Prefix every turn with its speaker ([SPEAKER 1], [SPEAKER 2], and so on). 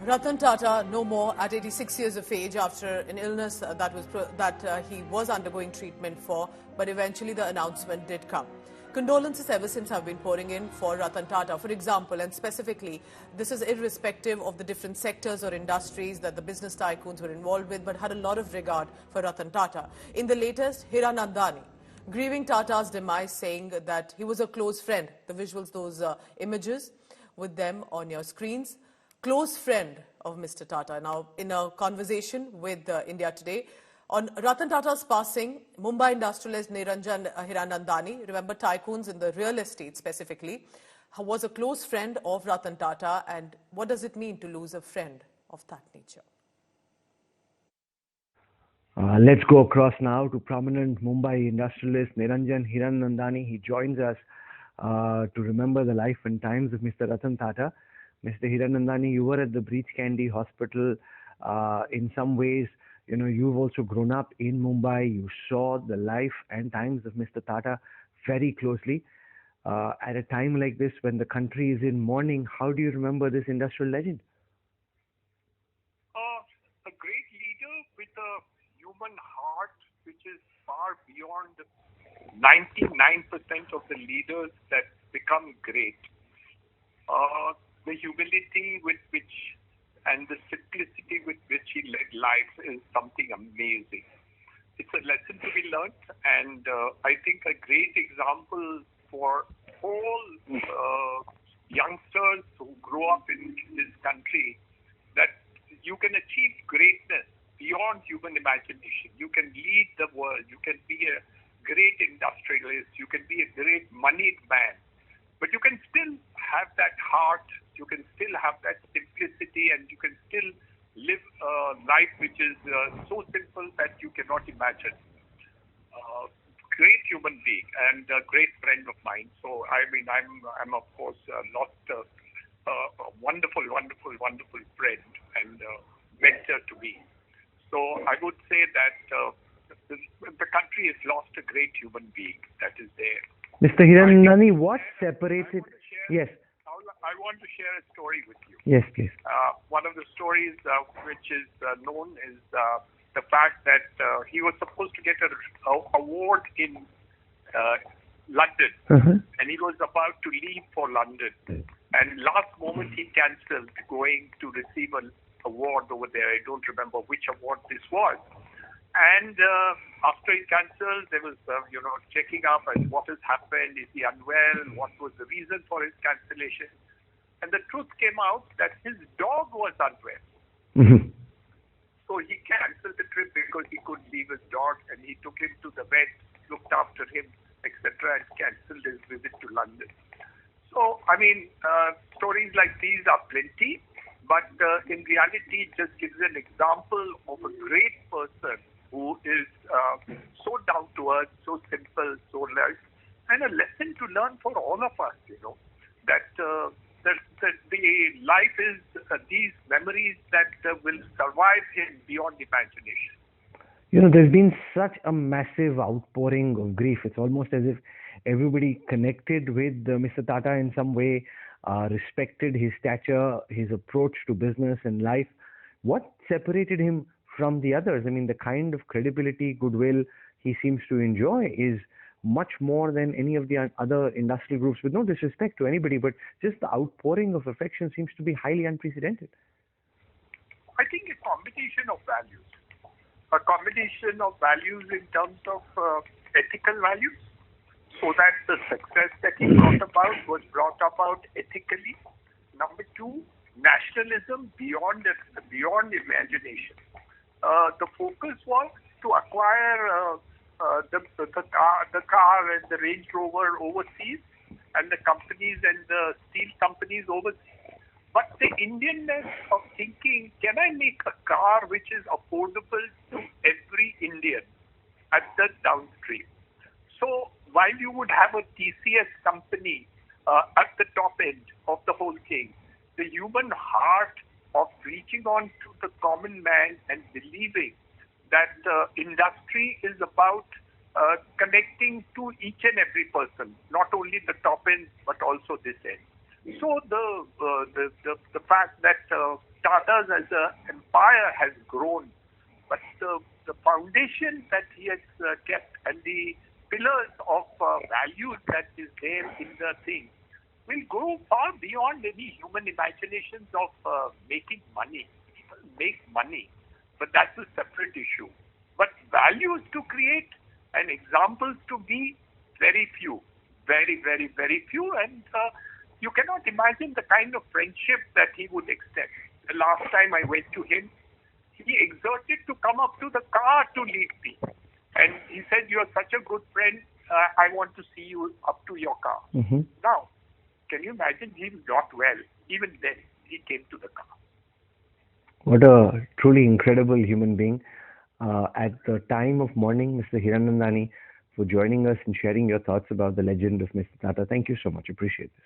[SPEAKER 1] Ratan Tata no more at 86 years of age after an illness that he was undergoing treatment for, but eventually the announcement did come. Condolences ever since have been pouring in for Ratan Tata. For example, and specifically, this is irrespective of the different sectors or industries that the business tycoons were involved with, but had a lot of regard for Ratan Tata. In the latest, Hiranandani, grieving Tata's demise, saying that he was a close friend. The visuals, those images with them on your screens. Close friend of Mr. Tata. Now, in a conversation with India Today, on Ratan Tata's passing, Mumbai industrialist Niranjan Hiranandani, remember tycoons in the real estate specifically, was a close friend of Ratan Tata. And what does it mean to lose a friend of that nature?
[SPEAKER 2] Let's go across now to prominent Mumbai industrialist Niranjan Hiranandani. He joins us to remember the life and times of Mr. Ratan Tata. Mr. Hiranandani, you were at the Breach Candy Hospital. In some ways, you've also grown up in Mumbai. You saw the life and times of Mr. Tata very closely. At a time like this, when the country is in mourning, how do you remember this industrial legend?
[SPEAKER 3] A great leader with a human heart, which is far beyond 99% of the leaders that become great. The humility with which and the simplicity with which he led life is something amazing. It's a lesson to be learnt, and I think a great example for all youngsters who grow up in this country, that you can achieve greatness beyond human imagination. You can lead the world. You can be a great industrialist. You can be a great moneyed man. But you can still have that heart, you can still have that simplicity, and you can still live a life which is so simple that you cannot imagine. Great human being and a great friend of mine. So, I mean, I'm of course lost a wonderful, wonderful, wonderful friend and mentor to me. So, I would say that the country has lost a great human being that is there.
[SPEAKER 2] Mr. Hiranandani, what separated... Yes.
[SPEAKER 3] I want to share a story with you.
[SPEAKER 2] Yes, please.
[SPEAKER 3] One of the stories which is known is the fact that he was supposed to get an award in London, and he was about to leave for London. And last moment he cancelled going to receive an award over there. I don't remember which award this was. And after he cancelled, there was, checking up as what has happened. Is he unwell? What was the reason for his cancellation? And the truth came out that his dog was unwell. So he cancelled the trip because he couldn't leave his dog, and he took him to the vet, looked after him, etc., and cancelled his visit to London. So, I mean, stories like these are plenty, but in reality, it just gives an example of a great person who is so down to earth, so simple, so light, and a lesson to learn for all of us, that the life is these memories that will survive him beyond imagination.
[SPEAKER 2] There's been such a massive outpouring of grief. It's almost as if everybody connected with Mr. Tata in some way, respected his stature, his approach to business and life. What separated him from the others? I mean, the kind of credibility, goodwill he seems to enjoy is much more than any of the other industrial groups, with no disrespect to anybody, but just the outpouring of affection seems to be highly unprecedented.
[SPEAKER 3] I think a combination of values. A combination of values in terms of ethical values, so that the success that he brought about was brought about ethically. Number two, nationalism beyond imagination. The focus was to acquire the car and the Range Rover overseas, and the companies and the steel companies overseas. But the Indianness of thinking, can I make a car which is affordable to every Indian at the downstream? So while you would have a TCS company at the top end of the whole thing, the human heart of reaching on to the common man and believing that industry is about connecting to each and every person, not only the top end but also this end. So the fact that Tata's as an empire has grown, but the foundation that he has kept and the pillars of values that is there in the thing will go far beyond any human imaginations of making money. People make money, but that's a separate issue. But values to create and examples to be very few, very, very, very few, and you cannot imagine the kind of friendship that he would extend. The last time I went to him, he exerted to come up to the car to meet me. And he said, "You are such a good friend, I want to see you up to your car."
[SPEAKER 2] Mm-hmm.
[SPEAKER 3] Now, can you imagine him not well? Even then, he came to the car.
[SPEAKER 2] What a truly incredible human being. At the time of mourning, Mr. Hiranandani, for joining us and sharing your thoughts about the legend of Mr. Tata. Thank you so much. Appreciate this.